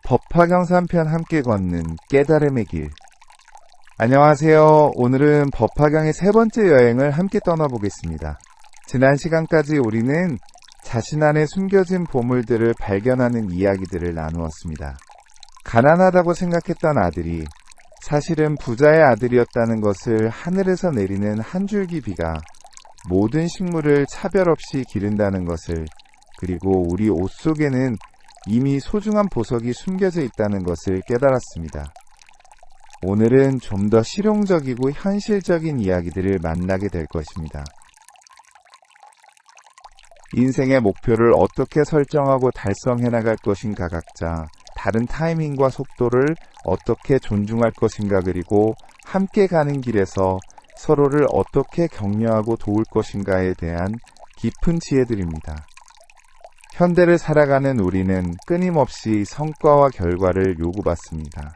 법화경 3편 함께 걷는 깨달음의 길. 안녕하세요. 오늘은 법화경의 세 번째 여행을 함께 떠나보겠습니다. 지난 시간까지 우리는 자신 안에 숨겨진 보물들을 발견하는 이야기들을 나누었습니다. 가난하다고 생각했던 아들이 사실은 부자의 아들이었다는 것을 하늘에서 내리는 한 줄기 비가 모든 식물을 차별 없이 기른다는 것을, 그리고 우리 옷 속에는 이미 소중한 보석이 숨겨져 있다는 것을 깨달았습니다. 오늘은 좀 더 실용적이고 현실적인 이야기들을 만나게 될 것입니다. 인생의 목표를 어떻게 설정하고 달성해 나갈 것인가 각자, 다른 타이밍과 속도를 어떻게 존중할 것인가, 그리고 함께 가는 길에서 서로를 어떻게 격려하고 도울 것인가에 대한 깊은 지혜들입니다. 현대를 살아가는 우리는 끊임없이 성과와 결과를 요구받습니다.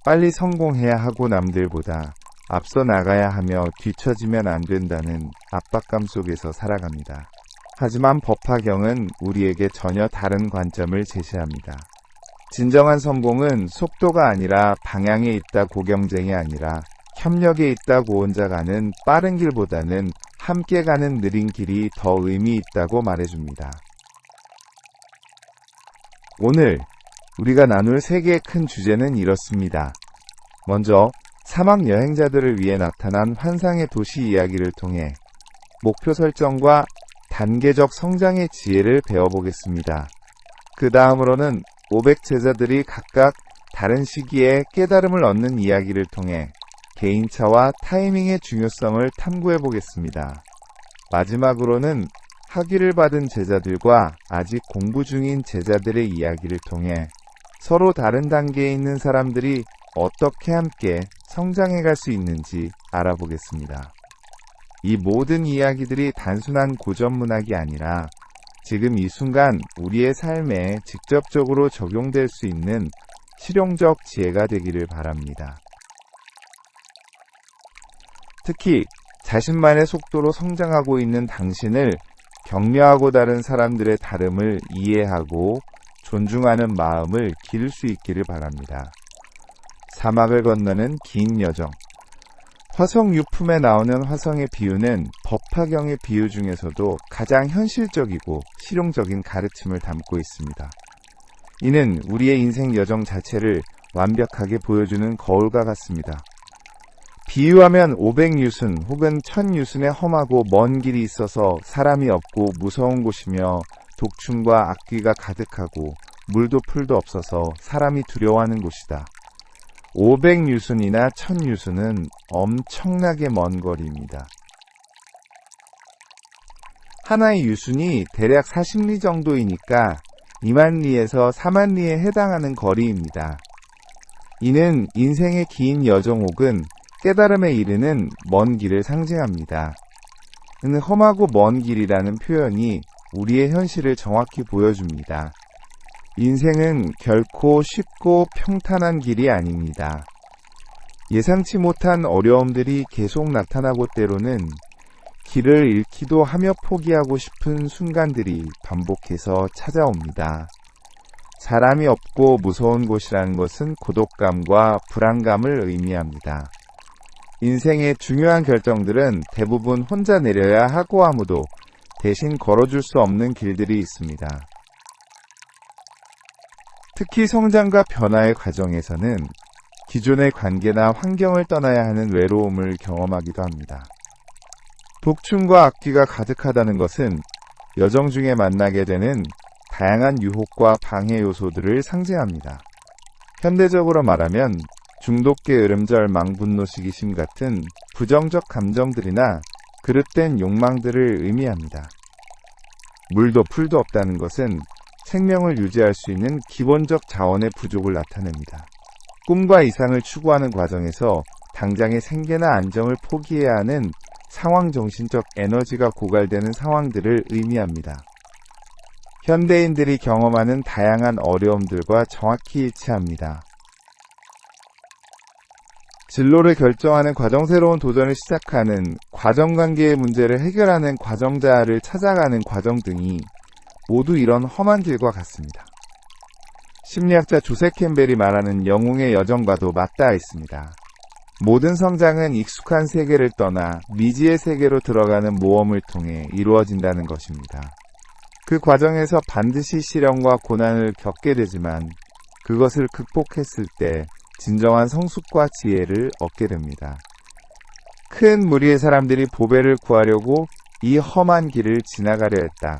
빨리 성공해야 하고 남들보다 앞서 나가야 하며 뒤처지면 안 된다는 압박감 속에서 살아갑니다. 하지만 법화경은 우리에게 전혀 다른 관점을 제시합니다. 진정한 성공은 속도가 아니라 방향에 있다, 고경쟁이 아니라 협력에 있다, 고혼자 가는 빠른 길보다는 함께 가는 느린 길이 더 의미 있다고 말해줍니다. 오늘 우리가 나눌 세 개의 큰 주제는 이렇습니다. 먼저 사막 여행자들을 위해 나타난 환상의 도시 이야기를 통해 목표 설정과 단계적 성장의 지혜를 배워보겠습니다. 그 다음으로는 500제자들이 각각 다른 시기에 깨달음을 얻는 이야기를 통해 개인차와 타이밍의 중요성을 탐구해보겠습니다. 마지막으로는 학위를 받은 제자들과 아직 공부 중인 제자들의 이야기를 통해 서로 다른 단계에 있는 사람들이 어떻게 함께 성장해갈 수 있는지 알아보겠습니다. 이 모든 이야기들이 단순한 고전문학이 아니라 지금 이 순간 우리의 삶에 직접적으로 적용될 수 있는 실용적 지혜가 되기를 바랍니다. 특히 자신만의 속도로 성장하고 있는 당신을 격려하고 다른 사람들의 다름을 이해하고 존중하는 마음을 기를 수 있기를 바랍니다. 사막을 건너는 긴 여정. 화성 유품에 나오는 화성의 비유는 법화경의 비유 중에서도 가장 현실적이고 실용적인 가르침을 담고 있습니다. 이는 우리의 인생 여정 자체를 완벽하게 보여주는 거울과 같습니다. 비유하면 500유순 혹은 1000유순의 험하고 먼 길이 있어서 사람이 없고 무서운 곳이며 독충과 악귀가 가득하고 물도 풀도 없어서 사람이 두려워하는 곳이다. 500유순이나 1000유순은 엄청나게 먼 거리입니다. 하나의 유순이 대략 40리 정도이니까 2만리에서 4만리에 해당하는 거리입니다. 이는 인생의 긴 여정 혹은 깨달음에 이르는 먼 길을 상징합니다. 이는 험하고 먼 길이라는 표현이 우리의 현실을 정확히 보여줍니다. 인생은 결코 쉽고 평탄한 길이 아닙니다. 예상치 못한 어려움들이 계속 나타나고 때로는 길을 잃기도 하며 포기하고 싶은 순간들이 반복해서 찾아옵니다. 사람이 없고 무서운 곳이라는 것은 고독감과 불안감을 의미합니다. 인생의 중요한 결정들은 대부분 혼자 내려야 하고 아무도 대신 걸어줄 수 없는 길들이 있습니다. 특히 성장과 변화의 과정에서는 기존의 관계나 환경을 떠나야 하는 외로움을 경험하기도 합니다. 독충과 악귀가 가득하다는 것은 여정 중에 만나게 되는 다양한 유혹과 방해 요소들을 상징합니다. 현대적으로 말하면 중독계 으름절망, 분노, 시기심 같은 부정적 감정들이나 그릇된 욕망들을 의미합니다. 물도 풀도 없다는 것은 생명을 유지할 수 있는 기본적 자원의 부족을 나타냅니다. 꿈과 이상을 추구하는 과정에서 당장의 생계나 안정을 포기해야 하는 상황정신적 에너지가 고갈되는 상황들을 의미합니다. 현대인들이 경험하는 다양한 어려움들과 정확히 일치합니다. 진로를 결정하는 과정, 새로운 도전을 시작하는 과정관계의 문제를 해결하는 과정자를 찾아가는 과정 등이 모두 이런 험한 길과 같습니다. 심리학자 조셉 캠벨이 말하는 영웅의 여정과도 맞닿아 있습니다. 모든 성장은 익숙한 세계를 떠나 미지의 세계로 들어가는 모험을 통해 이루어진다는 것입니다. 그 과정에서 반드시 시련과 고난을 겪게 되지만 그것을 극복했을 때 진정한 성숙과 지혜를 얻게 됩니다. 큰 무리의 사람들이 보배를 구하려고 이 험한 길을 지나가려 했다.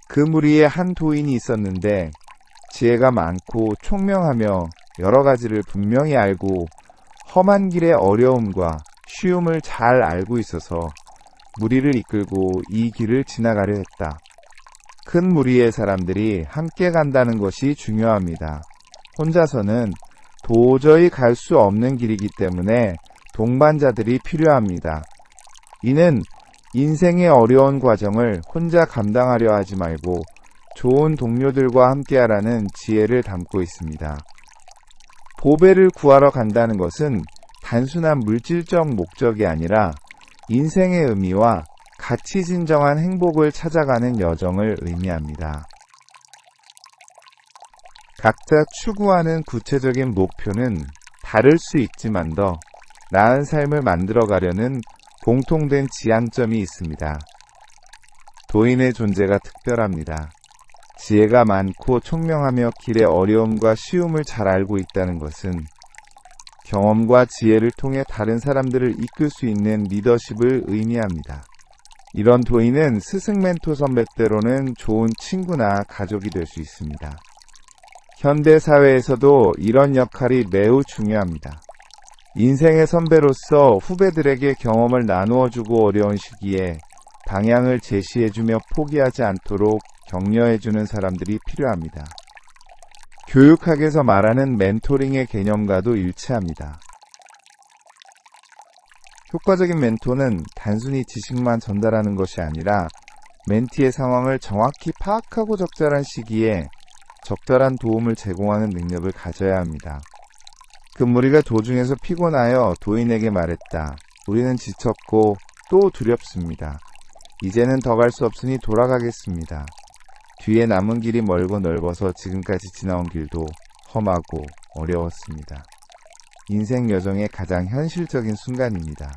그 무리에 한 도인이 있었는데 지혜가 많고 총명하며 여러 가지를 분명히 알고 험한 길의 어려움과 쉬움을 잘 알고 있어서 무리를 이끌고 이 길을 지나가려 했다. 큰 무리의 사람들이 함께 간다는 것이 중요합니다. 혼자서는 도저히 갈 수 없는 길이기 때문에 동반자들이 필요합니다. 이는 인생의 어려운 과정을 혼자 감당하려 하지 말고 좋은 동료들과 함께하라는 지혜를 담고 있습니다. 보배를 구하러 간다는 것은 단순한 물질적 목적이 아니라 인생의 의미와 가치 진정한 행복을 찾아가는 여정을 의미합니다. 각자 추구하는 구체적인 목표는 다를 수 있지만도 나은 삶을 만들어가려는 공통된 지향점이 있습니다. 도인의 존재가 특별합니다. 지혜가 많고 총명하며 길의 어려움과 쉬움을 잘 알고 있다는 것은 경험과 지혜를 통해 다른 사람들을 이끌 수 있는 리더십을 의미합니다. 이런 도인은 스승 멘토 선배 때로는 좋은 친구나 가족이 될 수 있습니다. 현대 사회에서도 이런 역할이 매우 중요합니다. 인생의 선배로서 후배들에게 경험을 나누어주고 어려운 시기에 방향을 제시해주며 포기하지 않도록 격려해주는 사람들이 필요합니다. 교육학에서 말하는 멘토링의 개념과도 일치합니다. 효과적인 멘토는 단순히 지식만 전달하는 것이 아니라 멘티의 상황을 정확히 파악하고 적절한 시기에 적절한 도움을 제공하는 능력을 가져야 합니다. 그 무리가 도중에서 피곤하여 도인에게 말했다. 우리는 지쳤고 또 두렵습니다. 이제는 더 갈 수 없으니 돌아가겠습니다. 뒤에 남은 길이 멀고 넓어서 지금까지 지나온 길도 험하고 어려웠습니다. 인생 여정의 가장 현실적인 순간입니다.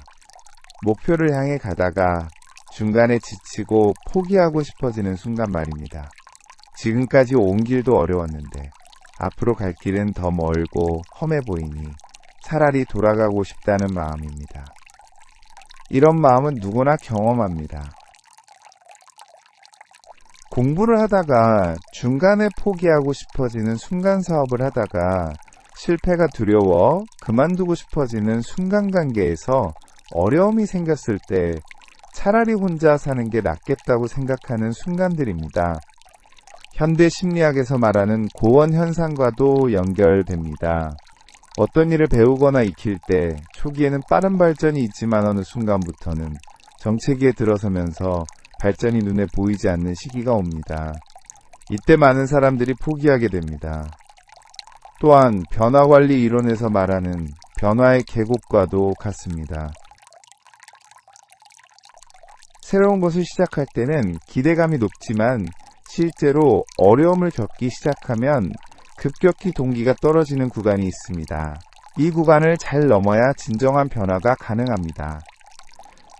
목표를 향해 가다가 중간에 지치고 포기하고 싶어지는 순간 말입니다. 지금까지 온 길도 어려웠는데 앞으로 갈 길은 더 멀고 험해 보이니 차라리 돌아가고 싶다는 마음입니다. 이런 마음은 누구나 경험합니다. 공부를 하다가 중간에 포기하고 싶어지는 순간 사업을 하다가 실패가 두려워 그만두고 싶어지는 순간 관계에서 어려움이 생겼을 때 차라리 혼자 사는 게 낫겠다고 생각하는 순간들입니다. 현대 심리학에서 말하는 고원 현상과도 연결됩니다. 어떤 일을 배우거나 익힐 때 초기에는 빠른 발전이 있지만 어느 순간부터는 정체기에 들어서면서 발전이 눈에 보이지 않는 시기가 옵니다. 이때 많은 사람들이 포기하게 됩니다. 또한 변화관리 이론에서 말하는 변화의 계곡과도 같습니다. 새로운 것을 시작할 때는 기대감이 높지만 실제로 어려움을 겪기 시작하면 급격히 동기가 떨어지는 구간이 있습니다. 이 구간을 잘 넘어야 진정한 변화가 가능합니다.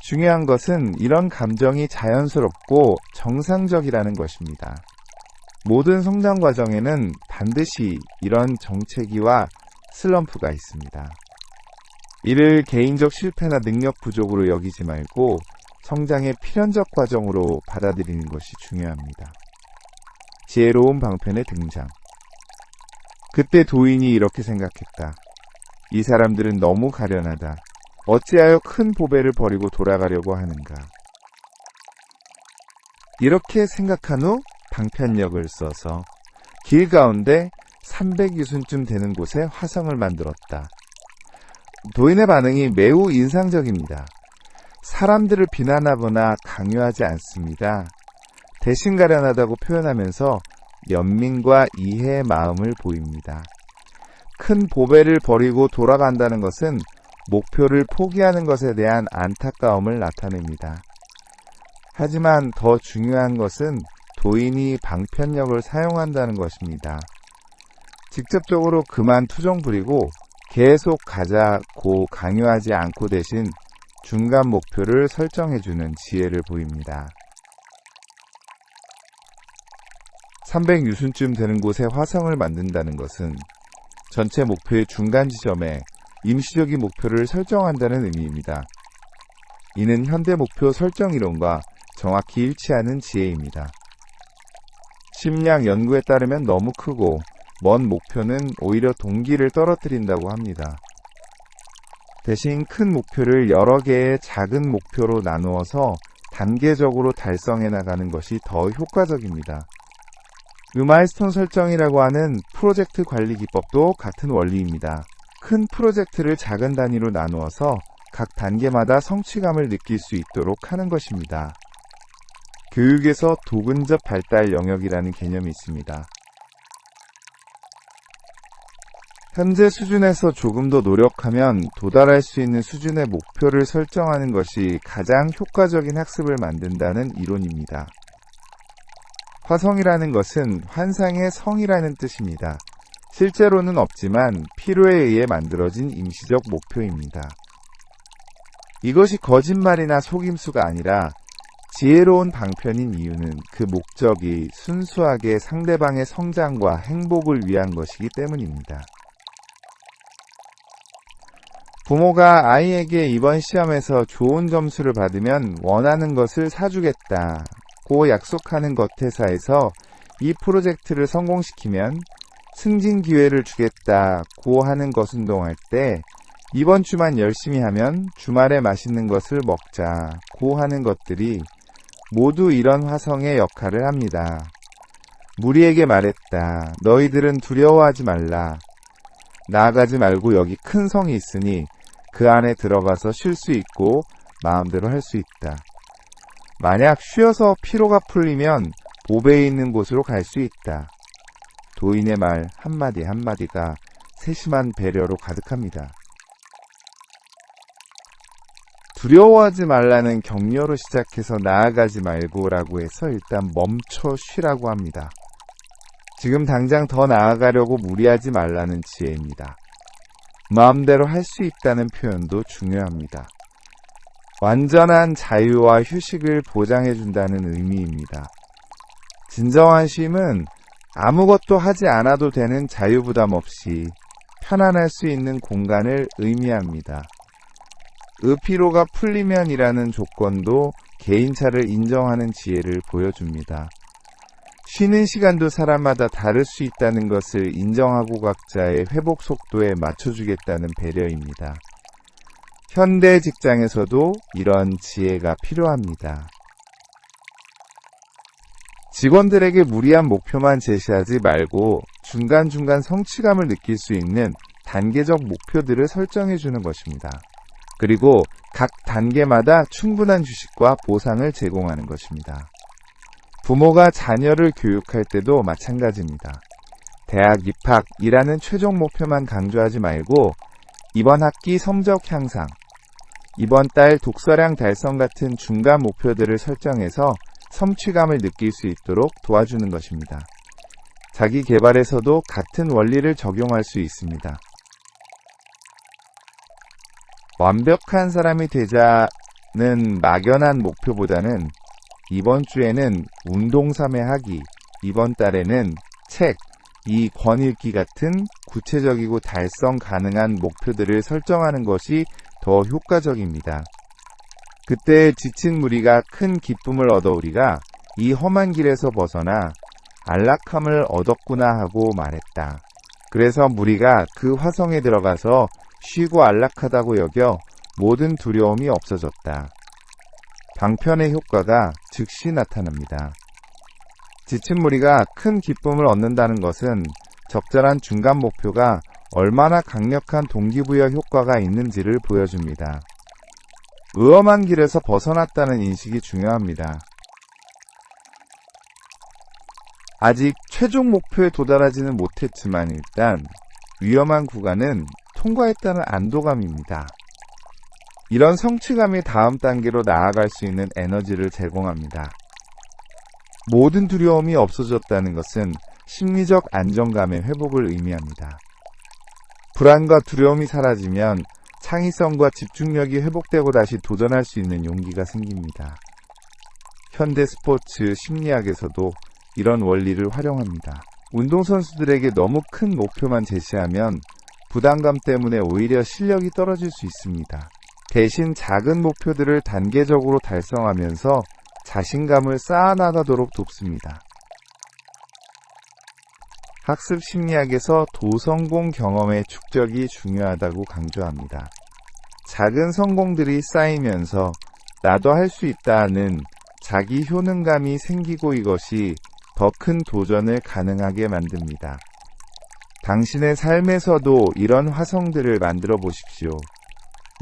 중요한 것은 이런 감정이 자연스럽고 정상적이라는 것입니다. 모든 성장 과정에는 반드시 이런 정체기와 슬럼프가 있습니다. 이를 개인적 실패나 능력 부족으로 여기지 말고 성장의 필연적 과정으로 받아들이는 것이 중요합니다. 지혜로운 방편의 등장. 그때 도인이 이렇게 생각했다. 이 사람들은 너무 가련하다. 어찌하여 큰 보배를 버리고 돌아가려고 하는가. 이렇게 생각한 후 방편력을 써서 길 가운데 300유순쯤 되는 곳에 화성을 만들었다. 도인의 반응이 매우 인상적입니다. 사람들을 비난하거나 강요하지 않습니다. 대신 가련하다고 표현하면서 연민과 이해의 마음을 보입니다. 큰 보배를 버리고 돌아간다는 것은 목표를 포기하는 것에 대한 안타까움을 나타냅니다. 하지만 더 중요한 것은 도인이 방편력을 사용한다는 것입니다. 직접적으로 그만 투정 부리고 계속 가자고 강요하지 않고 대신 중간 목표를 설정해주는 지혜를 보입니다. 300유순쯤 되는 곳에 화성을 만든다는 것은 전체 목표의 중간 지점에 임시적인 목표를 설정한다는 의미입니다. 이는 현대 목표 설정 이론과 정확히 일치하는 지혜입니다. 심리학 연구에 따르면 너무 크고 먼 목표는 오히려 동기를 떨어뜨린다고 합니다. 대신 큰 목표를 여러 개의 작은 목표로 나누어서 단계적으로 달성해 나가는 것이 더 효과적입니다. 마일스톤 설정이라고 하는 프로젝트 관리 기법도 같은 원리입니다. 큰 프로젝트를 작은 단위로 나누어서 각 단계마다 성취감을 느낄 수 있도록 하는 것입니다. 교육에서 도근접 발달 영역이라는 개념이 있습니다. 현재 수준에서 조금 더 노력하면 도달할 수 있는 수준의 목표를 설정하는 것이 가장 효과적인 학습을 만든다는 이론입니다. 화성이라는 것은 환상의 성이라는 뜻입니다. 실제로는 없지만 필요에 의해 만들어진 임시적 목표입니다. 이것이 거짓말이나 속임수가 아니라 지혜로운 방편인 이유는 그 목적이 순수하게 상대방의 성장과 행복을 위한 것이기 때문입니다. 부모가 아이에게 이번 시험에서 좋은 점수를 받으면 원하는 것을 사주겠다고 약속하는 것회사에서 이 프로젝트를 성공시키면 승진 기회를 주겠다고 하는 것운동할 때 이번 주만 열심히 하면 주말에 맛있는 것을 먹자고 하는 것들이 모두 이런 화성의 역할을 합니다. 무리에게 말했다. 너희들은 두려워하지 말라. 나아가지 말고 여기 큰 성이 있으니 그 안에 들어가서 쉴 수 있고 마음대로 할 수 있다. 만약 쉬어서 피로가 풀리면 보배에 있는 곳으로 갈 수 있다. 도인의 말 한마디 한마디가 세심한 배려로 가득합니다. 두려워하지 말라는 격려로 시작해서 나아가지 말고라고 해서 일단 멈춰 쉬라고 합니다. 지금 당장 더 나아가려고 무리하지 말라는 지혜입니다. 마음대로 할 수 있다는 표현도 중요합니다. 완전한 자유와 휴식을 보장해준다는 의미입니다. 진정한 쉼은 아무것도 하지 않아도 되는 자유부담 없이 편안할 수 있는 공간을 의미합니다. 피로가 풀리면이라는 조건도 개인차를 인정하는 지혜를 보여줍니다. 쉬는 시간도 사람마다 다를 수 있다는 것을 인정하고 각자의 회복 속도에 맞춰주겠다는 배려입니다. 현대 직장에서도 이런 지혜가 필요합니다. 직원들에게 무리한 목표만 제시하지 말고 중간중간 성취감을 느낄 수 있는 단계적 목표들을 설정해 주는 것입니다. 그리고 각 단계마다 충분한 주식과 보상을 제공하는 것입니다. 부모가 자녀를 교육할 때도 마찬가지입니다. 대학 입학이라는 최종 목표만 강조하지 말고 이번 학기 성적 향상, 이번 달 독서량 달성 같은 중간 목표들을 설정해서 성취감을 느낄 수 있도록 도와주는 것입니다. 자기 개발에서도 같은 원리를 적용할 수 있습니다. 완벽한 사람이 되자는 막연한 목표보다는 이번 주에는 운동 3회 하기, 이번 달에는 책, 이 권 읽기 같은 구체적이고 달성 가능한 목표들을 설정하는 것이 더 효과적입니다. 그때 지친 무리가 큰 기쁨을 얻어오리가 이 험한 길에서 벗어나 안락함을 얻었구나 하고 말했다. 그래서 무리가 그 화성에 들어가서 쉬고 안락하다고 여겨 모든 두려움이 없어졌다. 방편의 효과가 즉시 나타납니다. 지친 무리가 큰 기쁨을 얻는다는 것은 적절한 중간 목표가 얼마나 강력한 동기부여 효과가 있는지를 보여줍니다. 위험한 길에서 벗어났다는 인식이 중요합니다. 아직 최종 목표에 도달하지는 못했지만 일단 위험한 구간은 통과했다는 안도감입니다. 이런 성취감이 다음 단계로 나아갈 수 있는 에너지를 제공합니다. 모든 두려움이 없어졌다는 것은 심리적 안정감의 회복을 의미합니다. 불안과 두려움이 사라지면 창의성과 집중력이 회복되고 다시 도전할 수 있는 용기가 생깁니다. 현대 스포츠 심리학에서도 이런 원리를 활용합니다. 운동선수들에게 너무 큰 목표만 제시하면 부담감 때문에 오히려 실력이 떨어질 수 있습니다. 대신 작은 목표들을 단계적으로 달성하면서 자신감을 쌓아나가도록 돕습니다. 학습 심리학에서 도성공 경험의 축적이 중요하다고 강조합니다. 작은 성공들이 쌓이면서 나도 할 수 있다는 자기 효능감이 생기고 이것이 더 큰 도전을 가능하게 만듭니다. 당신의 삶에서도 이런 화성들을 만들어 보십시오.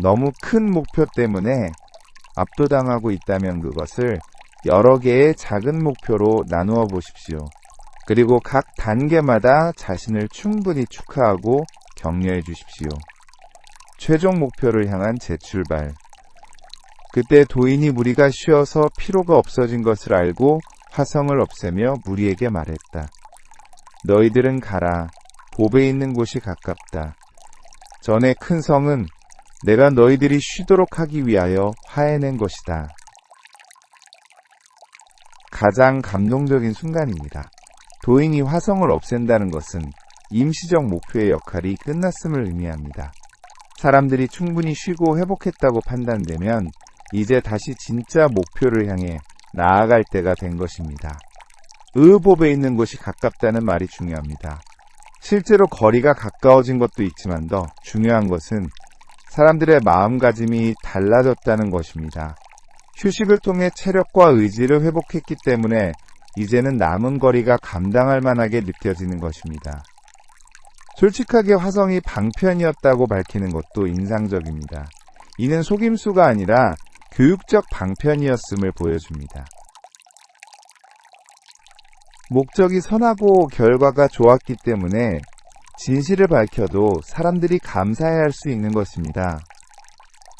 너무 큰 목표 때문에 압도당하고 있다면 그것을 여러 개의 작은 목표로 나누어 보십시오. 그리고 각 단계마다 자신을 충분히 축하하고 격려해 주십시오. 최종 목표를 향한 재출발. 그때 도인이 무리가 쉬어서 피로가 없어진 것을 알고 화성을 없애며 무리에게 말했다. 너희들은 가라. 보배 있는 곳이 가깝다. 전에 큰 성은 내가 너희들이 쉬도록 하기 위하여 화해낸 것이다. 가장 감동적인 순간입니다. 도인이 화성을 없앤다는 것은 임시적 목표의 역할이 끝났음을 의미합니다. 사람들이 충분히 쉬고 회복했다고 판단되면 이제 다시 진짜 목표를 향해 나아갈 때가 된 것입니다. 의복에 있는 곳이 가깝다는 말이 중요합니다. 실제로 거리가 가까워진 것도 있지만 더 중요한 것은 사람들의 마음가짐이 달라졌다는 것입니다. 휴식을 통해 체력과 의지를 회복했기 때문에 이제는 남은 거리가 감당할 만하게 느껴지는 것입니다. 솔직하게 화성이 방편이었다고 밝히는 것도 인상적입니다. 이는 속임수가 아니라 교육적 방편이었음을 보여줍니다. 목적이 선하고 결과가 좋았기 때문에 진실을 밝혀도 사람들이 감사해야 할 수 있는 것입니다.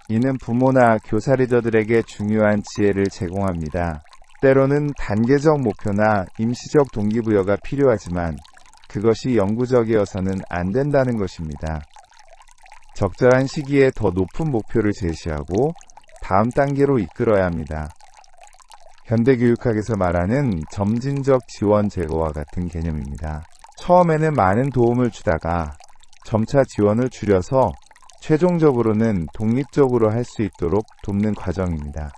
이는 부모나 교사 리더들에게 중요한 지혜를 제공합니다. 때로는 단계적 목표나 임시적 동기부여가 필요하지만 그것이 영구적이어서는 안 된다는 것입니다. 적절한 시기에 더 높은 목표를 제시하고 다음 단계로 이끌어야 합니다. 현대교육학에서 말하는 점진적 지원 제거와 같은 개념입니다. 처음에는 많은 도움을 주다가 점차 지원을 줄여서 최종적으로는 독립적으로 할 수 있도록 돕는 과정입니다.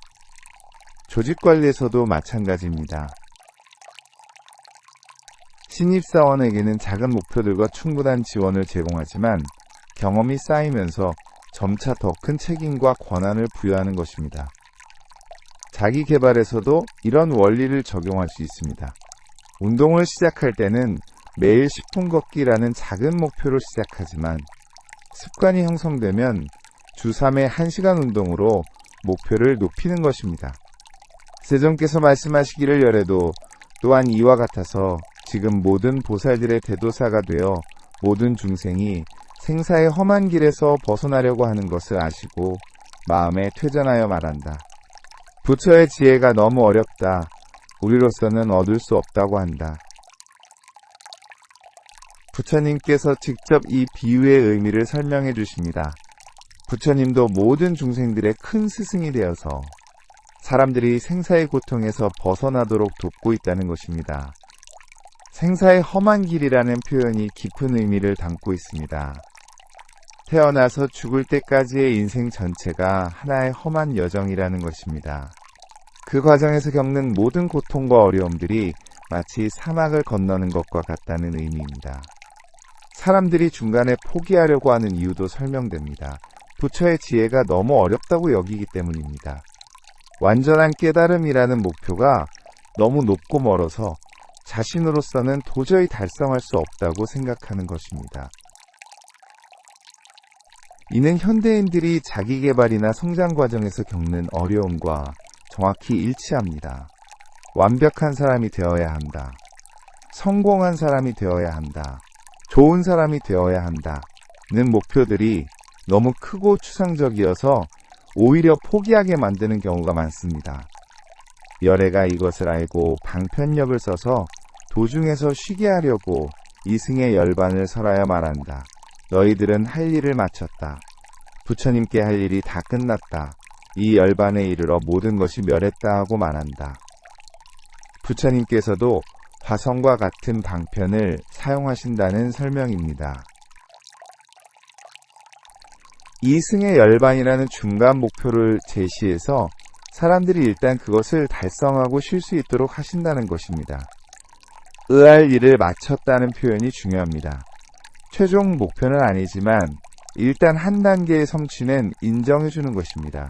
조직관리에서도 마찬가지입니다. 신입사원에게는 작은 목표들과 충분한 지원을 제공하지만 경험이 쌓이면서 점차 더 큰 책임과 권한을 부여하는 것입니다. 자기 개발에서도 이런 원리를 적용할 수 있습니다. 운동을 시작할 때는 매일 10분 걷기라는 작은 목표로 시작하지만 습관이 형성되면 주 3회 1시간 운동으로 목표를 높이는 것입니다. 세존께서 말씀하시기를 열에도 또한 이와 같아서 지금 모든 보살들의 대도사가 되어 모든 중생이 생사의 험한 길에서 벗어나려고 하는 것을 아시고 마음에 퇴전하여 말한다. 부처의 지혜가 너무 어렵다. 우리로서는 얻을 수 없다고 한다. 부처님께서 직접 이 비유의 의미를 설명해 주십니다. 부처님도 모든 중생들의 큰 스승이 되어서 사람들이 생사의 고통에서 벗어나도록 돕고 있다는 것입니다. 생사의 험한 길이라는 표현이 깊은 의미를 담고 있습니다. 태어나서 죽을 때까지의 인생 전체가 하나의 험한 여정이라는 것입니다. 그 과정에서 겪는 모든 고통과 어려움들이 마치 사막을 건너는 것과 같다는 의미입니다. 사람들이 중간에 포기하려고 하는 이유도 설명됩니다. 부처의 지혜가 너무 어렵다고 여기기 때문입니다. 완전한 깨달음이라는 목표가 너무 높고 멀어서 자신으로서는 도저히 달성할 수 없다고 생각하는 것입니다. 이는 현대인들이 자기개발이나 성장 과정에서 겪는 어려움과 정확히 일치합니다. 완벽한 사람이 되어야 한다. 성공한 사람이 되어야 한다. 좋은 사람이 되어야 한다는 목표들이 너무 크고 추상적이어서 오히려 포기하게 만드는 경우가 많습니다. 열애가 이것을 알고 방편력을 써서 도중에서 쉬게 하려고 이승의 열반을 설하여 말한다. 너희들은 할 일을 마쳤다. 부처님께 할 일이 다 끝났다. 이 열반에 이르러 모든 것이 멸했다 하고 말한다. 부처님께서도 화성과 같은 방편을 사용하신다는 설명입니다. 이승의 열반이라는 중간 목표를 제시해서 사람들이 일단 그것을 달성하고 쉴 수 있도록 하신다는 것입니다. 의할 일을 마쳤다는 표현이 중요합니다. 최종 목표는 아니지만 일단 한 단계의 성취는 인정해주는 것입니다.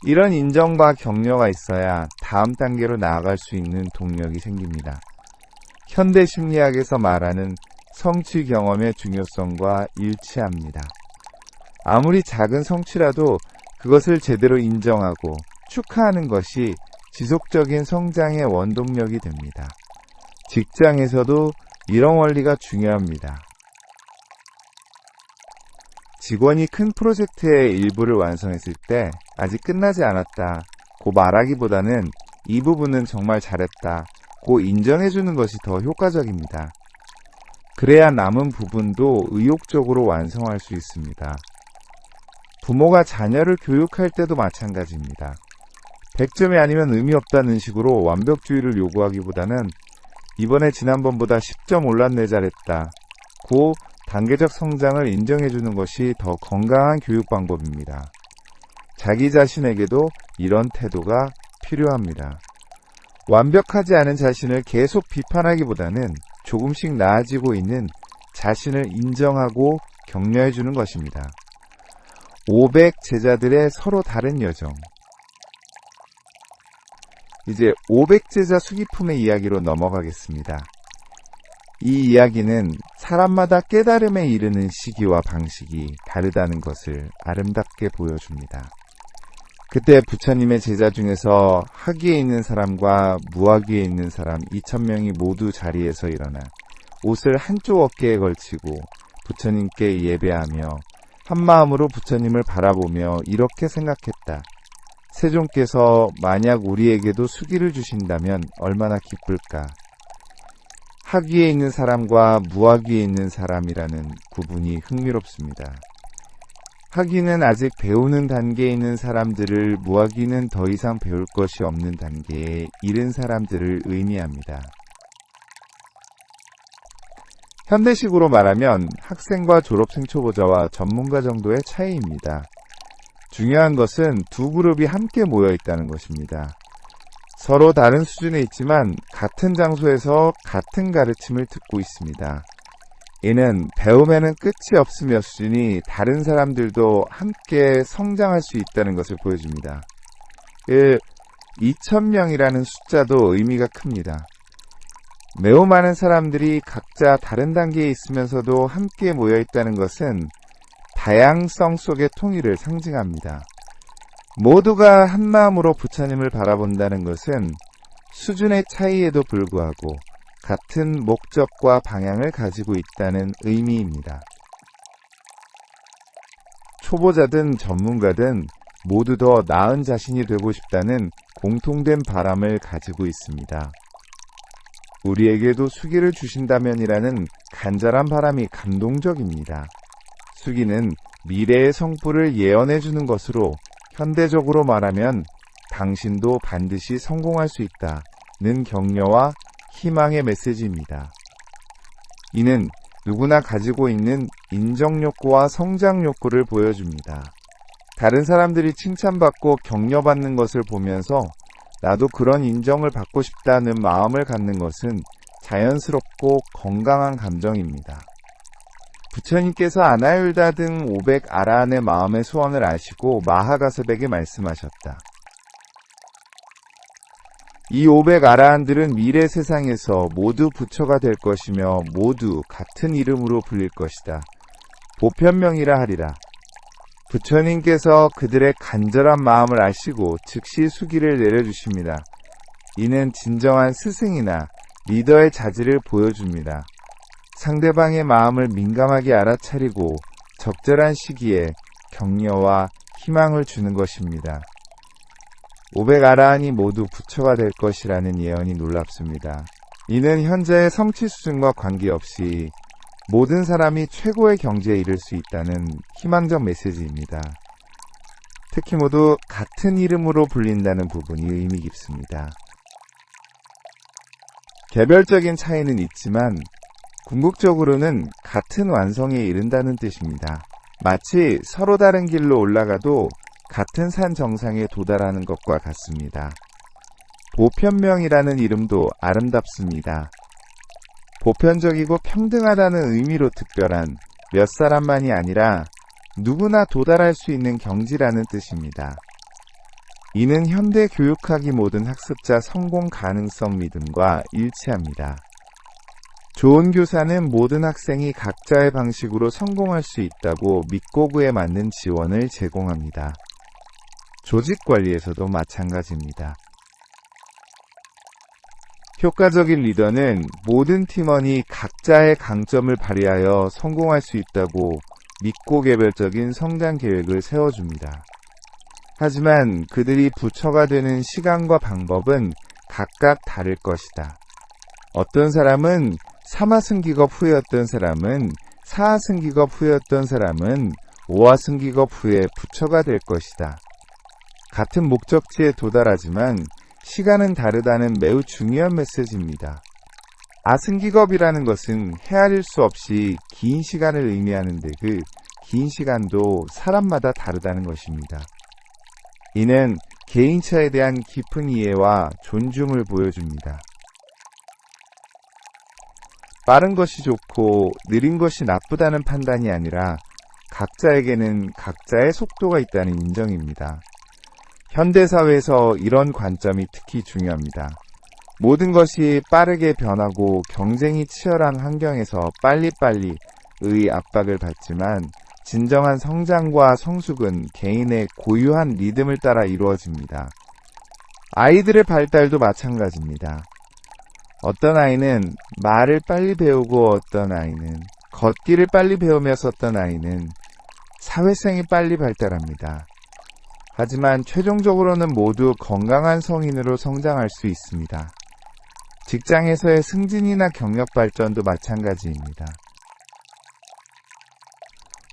이런 인정과 격려가 있어야 다음 단계로 나아갈 수 있는 동력이 생깁니다. 현대 심리학에서 말하는 성취 경험의 중요성과 일치합니다. 아무리 작은 성취라도 그것을 제대로 인정하고 축하하는 것이 지속적인 성장의 원동력이 됩니다. 직장에서도 이런 원리가 중요합니다. 직원이 큰 프로젝트의 일부를 완성했을 때 아직 끝나지 않았다 고 말하기보다는 이 부분은 정말 잘했다 고 인정해주는 것이 더 효과적입니다. 그래야 남은 부분도 의욕적으로 완성할 수 있습니다. 부모가 자녀를 교육할 때도 마찬가지입니다. 100점이 아니면 의미 없다는 식으로 완벽주의를 요구하기보다는 이번에 지난번보다 10점 올랐네 잘했다 고 단계적 성장을 인정해주는 것이 더 건강한 교육 방법입니다. 자기 자신에게도 이런 태도가 필요합니다. 완벽하지 않은 자신을 계속 비판하기보다는 조금씩 나아지고 있는 자신을 인정하고 격려해주는 것입니다. 500 제자들의 서로 다른 여정. 이제 500 제자 수기품의 이야기로 넘어가겠습니다. 이 이야기는 사람마다 깨달음에 이르는 시기와 방식이 다르다는 것을 아름답게 보여줍니다. 그때 부처님의 제자 중에서 학위에 있는 사람과 무학위에 있는 사람 2000명이 모두 자리에서 일어나 옷을 한쪽 어깨에 걸치고 부처님께 예배하며 한마음으로 부처님을 바라보며 이렇게 생각했다. 세존께서 만약 우리에게도 수기를 주신다면 얼마나 기쁠까. 학위에 있는 사람과 무학위에 있는 사람이라는 구분이 흥미롭습니다. 학위는 아직 배우는 단계에 있는 사람들을, 무학위는 더 이상 배울 것이 없는 단계에 이른 사람들을 의미합니다. 현대식으로 말하면 학생과 졸업생 초보자와 전문가 정도의 차이입니다. 중요한 것은 두 그룹이 함께 모여 있다는 것입니다. 서로 다른 수준에 있지만 같은 장소에서 같은 가르침을 듣고 있습니다. 이는 배움에는 끝이 없으며 수준이 다른 사람들도 함께 성장할 수 있다는 것을 보여줍니다. 2000명이라는 숫자도 의미가 큽니다. 매우 많은 사람들이 각자 다른 단계에 있으면서도 함께 모여 있다는 것은 다양성 속의 통일을 상징합니다. 모두가 한마음으로 부처님을 바라본다는 것은 수준의 차이에도 불구하고 같은 목적과 방향을 가지고 있다는 의미입니다. 초보자든 전문가든 모두 더 나은 자신이 되고 싶다는 공통된 바람을 가지고 있습니다. 우리에게도 수기를 주신다면이라는 간절한 바람이 감동적입니다. 수기는 미래의 성부를 예언해 주는 것으로 현대적으로 말하면 당신도 반드시 성공할 수 있다는 격려와 희망의 메시지입니다. 이는 누구나 가지고 있는 인정욕구와 성장욕구를 보여줍니다. 다른 사람들이 칭찬받고 격려받는 것을 보면서 나도 그런 인정을 받고 싶다는 마음을 갖는 것은 자연스럽고 건강한 감정입니다. 부처님께서 아나율다 등 500 아라한의 마음의 소원을 아시고 마하가섭에게 말씀하셨다. 이 500 아라한들은 미래 세상에서 모두 부처가 될 것이며 모두 같은 이름으로 불릴 것이다. 보편명이라 하리라. 부처님께서 그들의 간절한 마음을 아시고 즉시 수기를 내려주십니다. 이는 진정한 스승이나 리더의 자질을 보여줍니다. 상대방의 마음을 민감하게 알아차리고 적절한 시기에 격려와 희망을 주는 것입니다. 500아라한이 모두 부처가 될 것이라는 예언이 놀랍습니다. 이는 현재의 성취 수준과 관계없이 모든 사람이 최고의 경지에 이를 수 있다는 희망적 메시지입니다. 특히 모두 같은 이름으로 불린다는 부분이 의미 깊습니다. 개별적인 차이는 있지만 궁극적으로는 같은 완성에 이른다는 뜻입니다. 마치 서로 다른 길로 올라가도 같은 산 정상에 도달하는 것과 같습니다. 보편명이라는 이름도 아름답습니다. 보편적이고 평등하다는 의미로 특별한 몇 사람만이 아니라 누구나 도달할 수 있는 경지라는 뜻입니다. 이는 현대 교육학이 모든 학습자 성공 가능성 믿음과 일치합니다. 좋은 교사는 모든 학생이 각자의 방식으로 성공할 수 있다고 믿고 그에 맞는 지원을 제공합니다. 조직 관리에서도 마찬가지입니다. 효과적인 리더는 모든 팀원이 각자의 강점을 발휘하여 성공할 수 있다고 믿고 개별적인 성장 계획을 세워줍니다. 하지만 그들이 부처가 되는 시간과 방법은 각각 다를 것이다. 어떤 사람은 3하승기급 후였던 사람은 4하승기급 후였던 사람은 5하승기급 후에 부처가 될 것이다. 같은 목적지에 도달하지만 시간은 다르다는 매우 중요한 메시지입니다. 아승기급이라는 것은 헤아릴 수 없이 긴 시간을 의미하는데 그 긴 시간도 사람마다 다르다는 것입니다. 이는 개인차에 대한 깊은 이해와 존중을 보여줍니다. 빠른 것이 좋고 느린 것이 나쁘다는 판단이 아니라 각자에게는 각자의 속도가 있다는 인정입니다. 현대사회에서 이런 관점이 특히 중요합니다. 모든 것이 빠르게 변하고 경쟁이 치열한 환경에서 빨리빨리의 압박을 받지만 진정한 성장과 성숙은 개인의 고유한 리듬을 따라 이루어집니다. 아이들의 발달도 마찬가지입니다. 어떤 아이는 말을 빨리 배우고 어떤 아이는 걷기를 빨리 배우면서 어떤 아이는 사회성이 빨리 발달합니다. 하지만 최종적으로는 모두 건강한 성인으로 성장할 수 있습니다. 직장에서의 승진이나 경력 발전도 마찬가지입니다.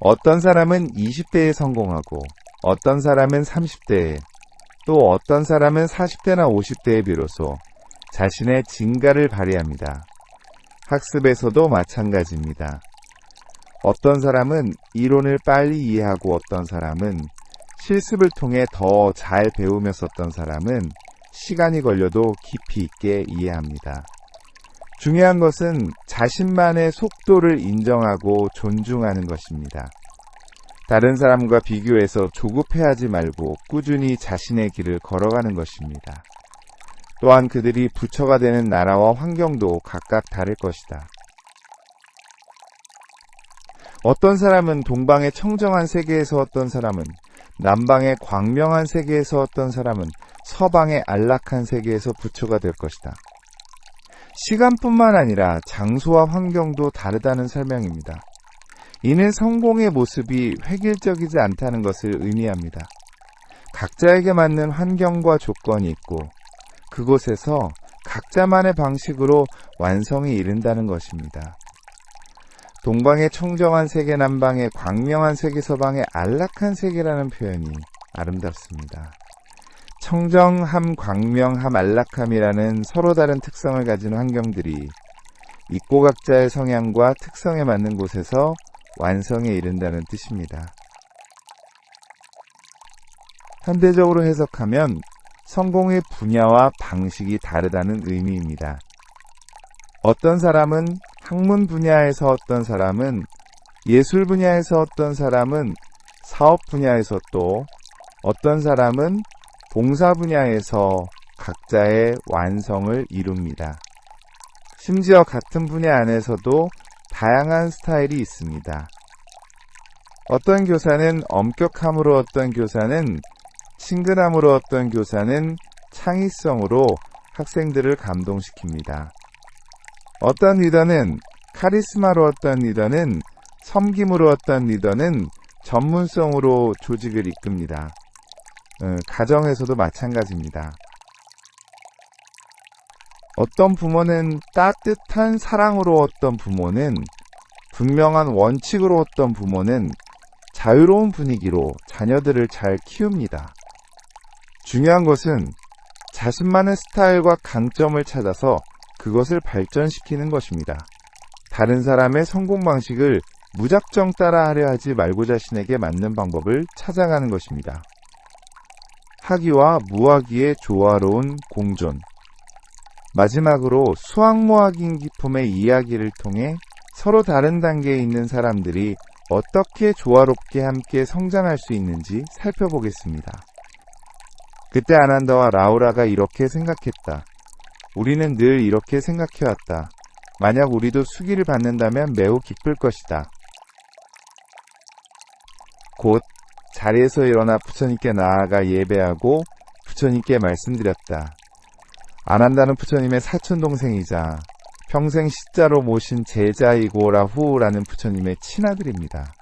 어떤 사람은 20대에 성공하고 어떤 사람은 30대에 또 어떤 사람은 40대나 50대에 비로소 자신의 진가를 발휘합니다. 학습에서도 마찬가지입니다. 어떤 사람은 이론을 빨리 이해하고 어떤 사람은 실습을 통해 더 잘 배우면서 어떤 사람은 시간이 걸려도 깊이 있게 이해합니다. 중요한 것은 자신만의 속도를 인정하고 존중하는 것입니다. 다른 사람과 비교해서 조급해하지 말고 꾸준히 자신의 길을 걸어가는 것입니다. 또한 그들이 부처가 되는 나라와 환경도 각각 다를 것이다. 어떤 사람은 동방의 청정한 세계에서 어떤 사람은 남방의 광명한 세계에서 어떤 사람은 서방의 안락한 세계에서 부처가 될 것이다. 시간뿐만 아니라 장소와 환경도 다르다는 설명입니다. 이는 성공의 모습이 획일적이지 않다는 것을 의미합니다. 각자에게 맞는 환경과 조건이 있고 그곳에서 각자만의 방식으로 완성에 이른다는 것입니다. 동방의 청정한 세계, 남방의 광명한 세계, 서방의 안락한 세계라는 표현이 아름답습니다. 청정함, 광명함, 안락함이라는 서로 다른 특성을 가진 환경들이 있고 각자의 성향과 특성에 맞는 곳에서 완성에 이른다는 뜻입니다. 현대적으로 해석하면 성공의 분야와 방식이 다르다는 의미입니다. 어떤 사람은 학문 분야에서 어떤 사람은 예술 분야에서 어떤 사람은 사업 분야에서 또 어떤 사람은 봉사 분야에서 각자의 완성을 이룹니다. 심지어 같은 분야 안에서도 다양한 스타일이 있습니다. 어떤 교사는 엄격함으로 어떤 교사는 친근함으로 어떤 교사는 창의성으로 학생들을 감동시킵니다. 어떤 리더는 카리스마로 어떤 리더는 섬김으로 어떤 리더는 전문성으로 조직을 이끕니다. 가정에서도 마찬가지입니다. 어떤 부모는 따뜻한 사랑으로 어떤 부모는 분명한 원칙으로 어떤 부모는 자유로운 분위기로 자녀들을 잘 키웁니다. 중요한 것은 자신만의 스타일과 강점을 찾아서 그것을 발전시키는 것입니다. 다른 사람의 성공 방식을 무작정 따라하려 하지 말고 자신에게 맞는 방법을 찾아가는 것입니다. 학위와 무학위의 조화로운 공존. 마지막으로 수학무학인 기품의 이야기를 통해 서로 다른 단계에 있는 사람들이 어떻게 조화롭게 함께 성장할 수 있는지 살펴보겠습니다. 그때 아난다와 라우라가 이렇게 생각했다. 우리는 늘 이렇게 생각해왔다. 만약 우리도 수기를 받는다면 매우 기쁠 것이다. 곧 자리에서 일어나 부처님께 나아가 예배하고 부처님께 말씀드렸다. 아난다는 부처님의 사촌동생이자 평생 시자로 모신 제자이고 라후라는 부처님의 친아들입니다.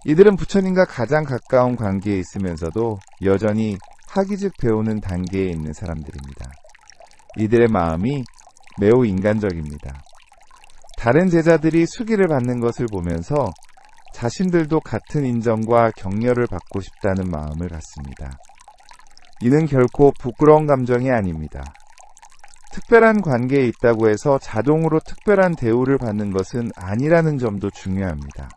이들은 부처님과 가장 가까운 관계에 있으면서도 여전히 학위즉 배우는 단계에 있는 사람들입니다. 이들의 마음이 매우 인간적입니다. 다른 제자들이 수기를 받는 것을 보면서 자신들도 같은 인정과 격려를 받고 싶다는 마음을 갖습니다. 이는 결코 부끄러운 감정이 아닙니다. 특별한 관계에 있다고 해서 자동으로 특별한 대우를 받는 것은 아니라는 점도 중요합니다.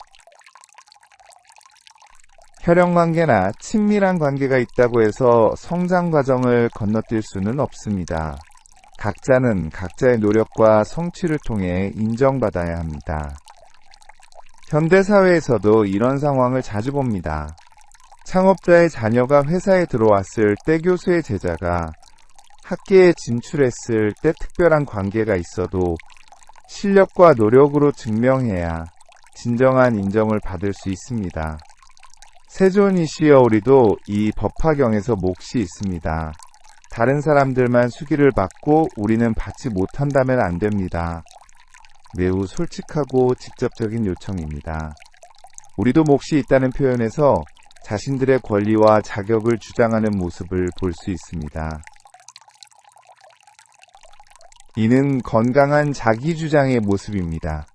혈연관계나 친밀한 관계가 있다고 해서 성장 과정을 건너뛸 수는 없습니다. 각자는 각자의 노력과 성취를 통해 인정받아야 합니다. 현대사회에서도 이런 상황을 자주 봅니다. 창업자의 자녀가 회사에 들어왔을 때 교수의 제자가 학계에 진출했을 때 특별한 관계가 있어도 실력과 노력으로 증명해야 진정한 인정을 받을 수 있습니다. 세존이시여우리도 이 법화경에서 몫이 있습니다. 다른 사람들만 수기를 받고 우리는 받지 못한다면 안 됩니다. 매우 솔직하고 직접적인 요청입니다. 우리도 몫이 있다는 표현에서 자신들의 권리와 자격을 주장하는 모습을 볼 수 있습니다. 이는 건강한 자기주장의 모습입니다.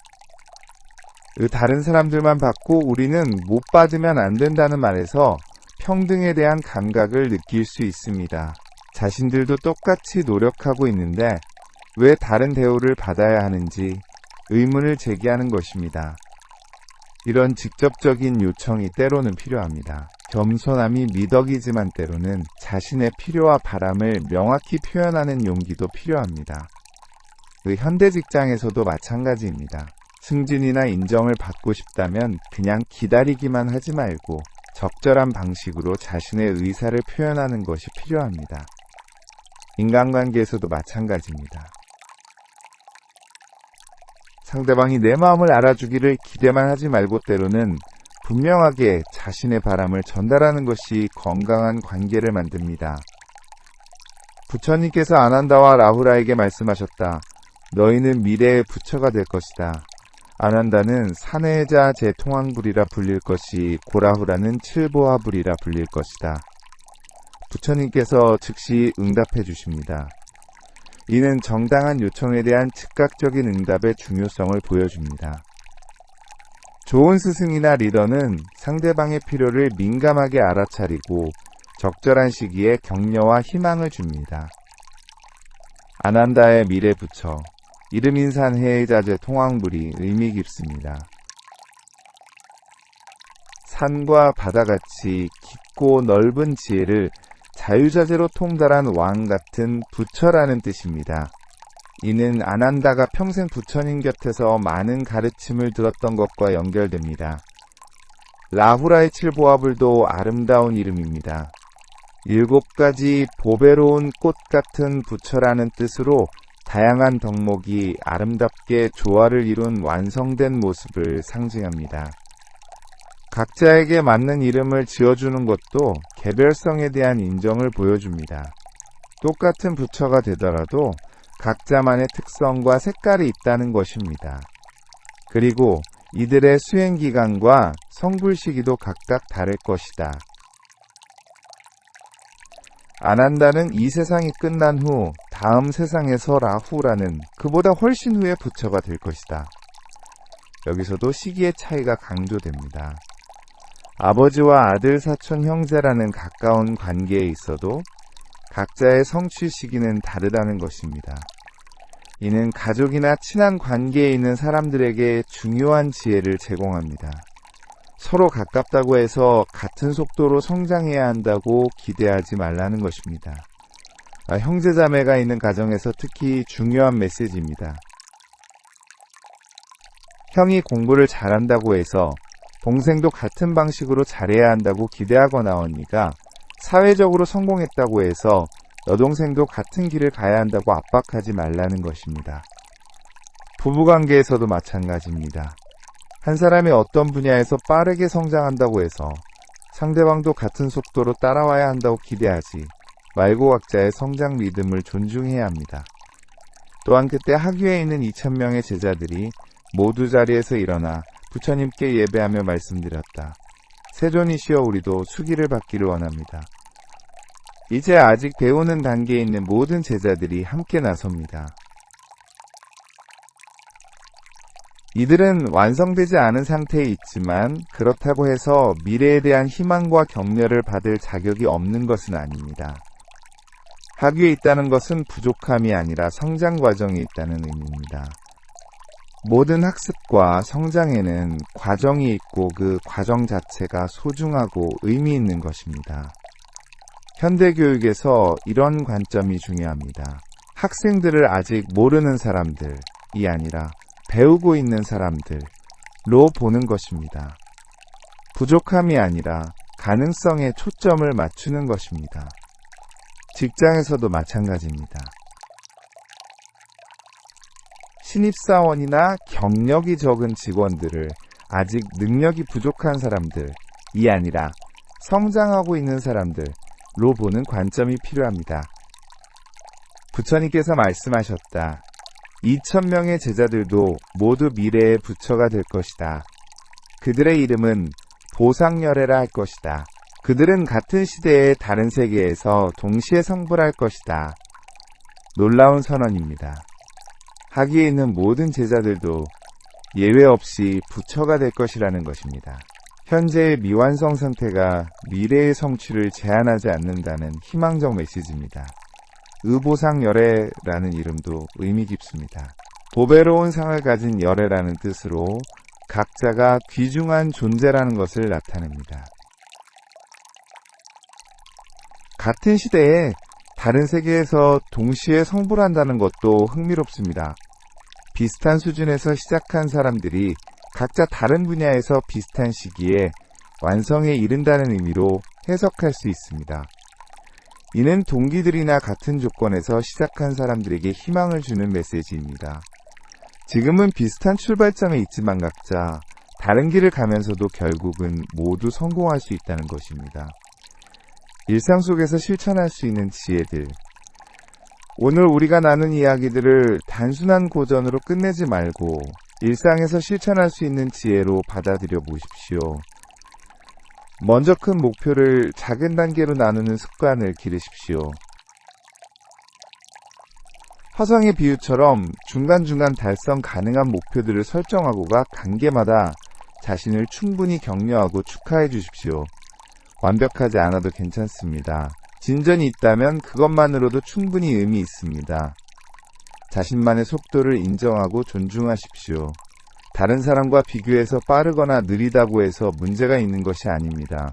다른 사람들만 받고 우리는 못 받으면 안 된다는 말에서 평등에 대한 감각을 느낄 수 있습니다. 자신들도 똑같이 노력하고 있는데 왜 다른 대우를 받아야 하는지 의문을 제기하는 것입니다. 이런 직접적인 요청이 때로는 필요합니다. 겸손함이 미덕이지만 때로는 자신의 필요와 바람을 명확히 표현하는 용기도 필요합니다. 현대 직장에서도 마찬가지입니다. 승진이나 인정을 받고 싶다면 그냥 기다리기만 하지 말고 적절한 방식으로 자신의 의사를 표현하는 것이 필요합니다. 인간관계에서도 마찬가지입니다. 상대방이 내 마음을 알아주기를 기대만 하지 말고 때로는 분명하게 자신의 바람을 전달하는 것이 건강한 관계를 만듭니다. 부처님께서 아난다와 라후라에게 말씀하셨다. 너희는 미래의 부처가 될 것이다. 아난다는 사내자 제통왕불이라 불릴 것이 고라후라는 칠보화불이라 불릴 것이다. 부처님께서 즉시 응답해 주십니다. 이는 정당한 요청에 대한 즉각적인 응답의 중요성을 보여줍니다. 좋은 스승이나 리더는 상대방의 필요를 민감하게 알아차리고 적절한 시기에 격려와 희망을 줍니다. 아난다의 미래 부처, 이름인산 해자제 통왕불이 의미 깊습니다. 산과 바다같이 깊고 넓은 지혜를 자유자재로 통달한 왕 같은 부처라는 뜻입니다. 이는 아난다가 평생 부처님 곁에서 많은 가르침을 들었던 것과 연결됩니다. 라후라의 칠보화불도 아름다운 이름입니다. 7가지 보배로운 꽃 같은 부처라는 뜻으로 다양한 덕목이 아름답게 조화를 이룬 완성된 모습을 상징합니다. 각자에게 맞는 이름을 지어주는 것도 개별성에 대한 인정을 보여줍니다. 똑같은 부처가 되더라도 각자만의 특성과 색깔이 있다는 것입니다. 그리고 이들의 수행기간과 성불 시기도 각각 다를 것이다. 안 한다는 이 세상이 끝난 후 다음 세상에서 라후라는 그보다 훨씬 후의 부처가 될 것이다. 여기서도 시기의 차이가 강조됩니다. 아버지와 아들, 사촌, 형제라는 가까운 관계에 있어도 각자의 성취 시기는 다르다는 것입니다. 이는 가족이나 친한 관계에 있는 사람들에게 중요한 지혜를 제공합니다. 서로 가깝다고 해서 같은 속도로 성장해야 한다고 기대하지 말라는 것입니다. 형제자매가 있는 가정에서 특히 중요한 메시지입니다. 형이 공부를 잘한다고 해서 동생도 같은 방식으로 잘해야 한다고 기대하거나 언니가 사회적으로 성공했다고 해서 여동생도 같은 길을 가야 한다고 압박하지 말라는 것입니다. 부부관계에서도 마찬가지입니다. 한 사람이 어떤 분야에서 빠르게 성장한다고 해서 상대방도 같은 속도로 따라와야 한다고 기대하지 말고 각자의 성장 리듬을 존중해야 합니다. 또한 그때 학교에 있는 2,000명의 제자들이 모두 자리에서 일어나 부처님께 예배하며 말씀드렸다. 세존이시여 우리도 수기를 받기를 원합니다. 이제 아직 배우는 단계에 있는 모든 제자들이 함께 나섭니다. 이들은 완성되지 않은 상태에 있지만 그렇다고 해서 미래에 대한 희망과 격려를 받을 자격이 없는 것은 아닙니다. 학위에 있다는 것은 부족함이 아니라 성장 과정에 있다는 의미입니다. 모든 학습과 성장에는 과정이 있고 그 과정 자체가 소중하고 의미 있는 것입니다. 현대교육에서 이런 관점이 중요합니다. 학생들을 아직 모르는 사람들이 아니라 배우고 있는 사람들로 보는 것입니다. 부족함이 아니라 가능성에 초점을 맞추는 것입니다. 직장에서도 마찬가지입니다. 신입사원이나 경력이 적은 직원들을 아직 능력이 부족한 사람들이 아니라 성장하고 있는 사람들로 보는 관점이 필요합니다. 부처님께서 말씀하셨다. 2,000명의 제자들도 모두 미래의 부처가 될 것이다. 그들의 이름은 보상열애라 할 것이다. 그들은 같은 시대의 다른 세계에서 동시에 성불할 것이다. 놀라운 선언입니다. 학위에 있는 모든 제자들도 예외 없이 부처가 될 것이라는 것입니다. 현재의 미완성 상태가 미래의 성취를 제한하지 않는다는 희망적 메시지입니다. 의보상열애라는 이름도 의미 깊습니다. 보배로운 상을 가진 열애라는 뜻으로 각자가 귀중한 존재라는 것을 나타냅니다. 같은 시대에 다른 세계에서 동시에 성불한다는 것도 흥미롭습니다. 비슷한 수준에서 시작한 사람들이 각자 다른 분야에서 비슷한 시기에 완성에 이른다는 의미로 해석할 수 있습니다. 이는 동기들이나 같은 조건에서 시작한 사람들에게 희망을 주는 메시지입니다. 지금은 비슷한 출발점에 있지만 각자 다른 길을 가면서도 결국은 모두 성공할 수 있다는 것입니다. 일상 속에서 실천할 수 있는 지혜들. 오늘 우리가 나눈 이야기들을 단순한 고전으로 끝내지 말고 일상에서 실천할 수 있는 지혜로 받아들여 보십시오. 먼저 큰 목표를 작은 단계로 나누는 습관을 기르십시오. 화성의 비유처럼 중간중간 달성 가능한 목표들을 설정하고가 단계마다 자신을 충분히 격려하고 축하해 주십시오. 완벽하지 않아도 괜찮습니다. 진전이 있다면 그것만으로도 충분히 의미 있습니다. 자신만의 속도를 인정하고 존중하십시오. 다른 사람과 비교해서 빠르거나 느리다고 해서 문제가 있는 것이 아닙니다.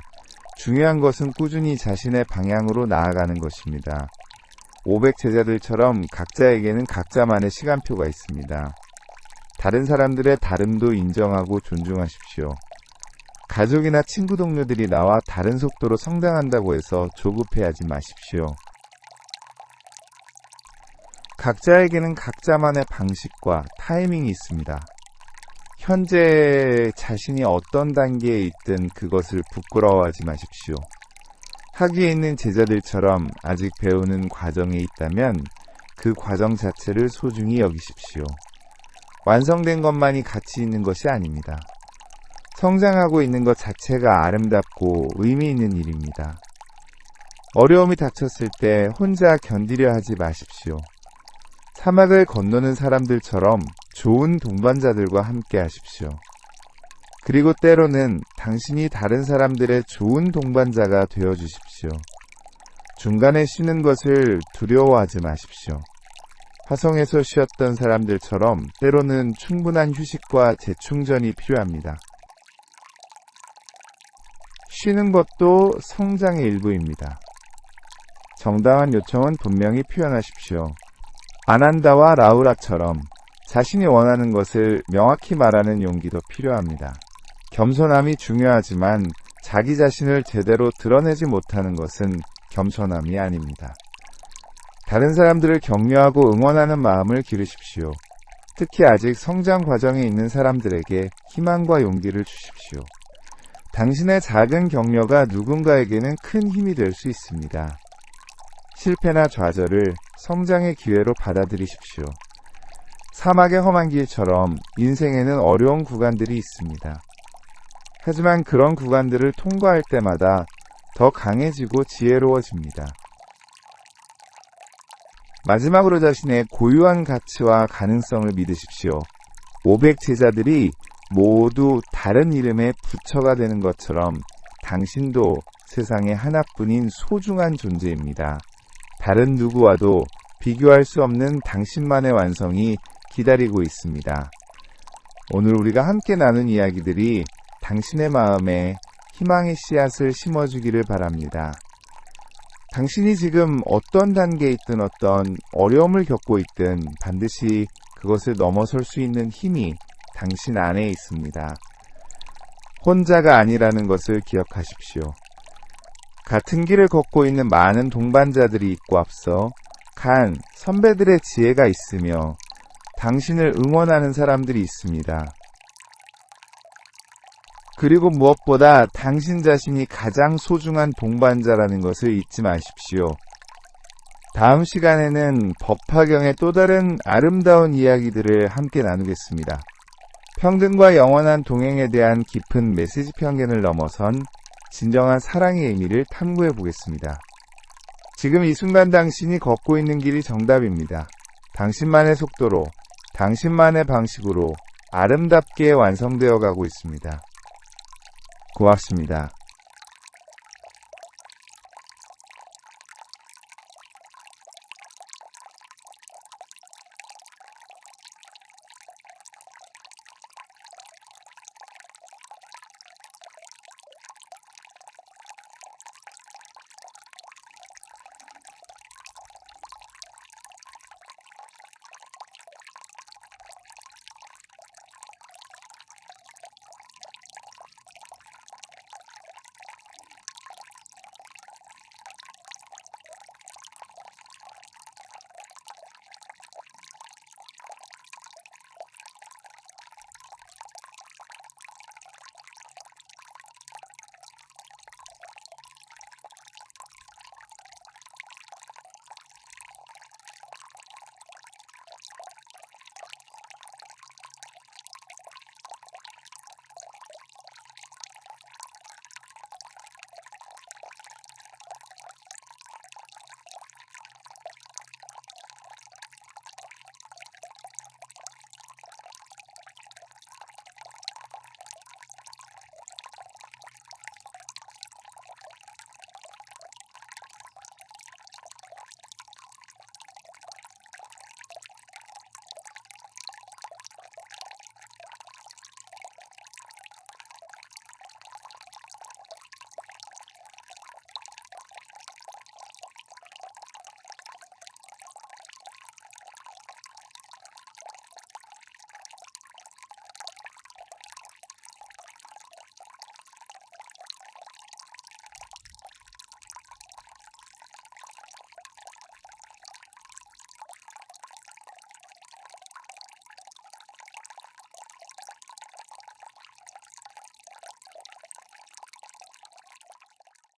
중요한 것은 꾸준히 자신의 방향으로 나아가는 것입니다. 500 제자들처럼 각자에게는 각자만의 시간표가 있습니다. 다른 사람들의 다름도 인정하고 존중하십시오. 가족이나 친구 동료들이 나와 다른 속도로 성장한다고 해서 조급해하지 마십시오. 각자에게는 각자만의 방식과 타이밍이 있습니다. 현재 자신이 어떤 단계에 있든 그것을 부끄러워하지 마십시오. 학위에 있는 제자들처럼 아직 배우는 과정에 있다면 그 과정 자체를 소중히 여기십시오. 완성된 것만이 가치 있는 것이 아닙니다. 성장하고 있는 것 자체가 아름답고 의미 있는 일입니다. 어려움이 닥쳤을 때 혼자 견디려 하지 마십시오. 사막을 건너는 사람들처럼 좋은 동반자들과 함께 하십시오. 그리고 때로는 당신이 다른 사람들의 좋은 동반자가 되어 주십시오. 중간에 쉬는 것을 두려워하지 마십시오. 화성에서 쉬었던 사람들처럼 때로는 충분한 휴식과 재충전이 필요합니다. 쉬는 것도 성장의 일부입니다. 정당한 요청은 분명히 표현하십시오. 아난다와 라우라처럼 자신이 원하는 것을 명확히 말하는 용기도 필요합니다. 겸손함이 중요하지만 자기 자신을 제대로 드러내지 못하는 것은 겸손함이 아닙니다. 다른 사람들을 격려하고 응원하는 마음을 기르십시오. 특히 아직 성장 과정에 있는 사람들에게 희망과 용기를 주십시오. 당신의 작은 격려가 누군가에게는 큰 힘이 될 수 있습니다. 실패나 좌절을 성장의 기회로 받아들이십시오. 사막의 험한 길처럼 인생에는 어려운 구간들이 있습니다. 하지만 그런 구간들을 통과할 때마다 더 강해지고 지혜로워집니다. 마지막으로 자신의 고유한 가치와 가능성을 믿으십시오. 500 제자들이 모두 다른 이름의 부처가 되는 것처럼 당신도 세상에 하나뿐인 소중한 존재입니다. 다른 누구와도 비교할 수 없는 당신만의 완성이 기다리고 있습니다. 오늘 우리가 함께 나눈 이야기들이 당신의 마음에 희망의 씨앗을 심어주기를 바랍니다. 당신이 지금 어떤 단계에 있든 어떤 어려움을 겪고 있든 반드시 그것을 넘어설 수 있는 힘이 당신 안에 있습니다. 혼자가 아니라는 것을 기억하십시오. 같은 길을 걷고 있는 많은 동반자들이 있고 앞서 간 선배들의 지혜가 있으며 당신을 응원하는 사람들이 있습니다. 그리고 무엇보다 당신 자신이 가장 소중한 동반자라는 것을 잊지 마십시오. 다음 시간에는 법화경의 또 다른 아름다운 이야기들을 함께 나누겠습니다. 평등과 영원한 동행에 대한 깊은 메시지 편견을 넘어선 진정한 사랑의 의미를 탐구해 보겠습니다. 지금 이 순간 당신이 걷고 있는 길이 정답입니다. 당신만의 속도로, 당신만의 방식으로 아름답게 완성되어 가고 있습니다. 고맙습니다.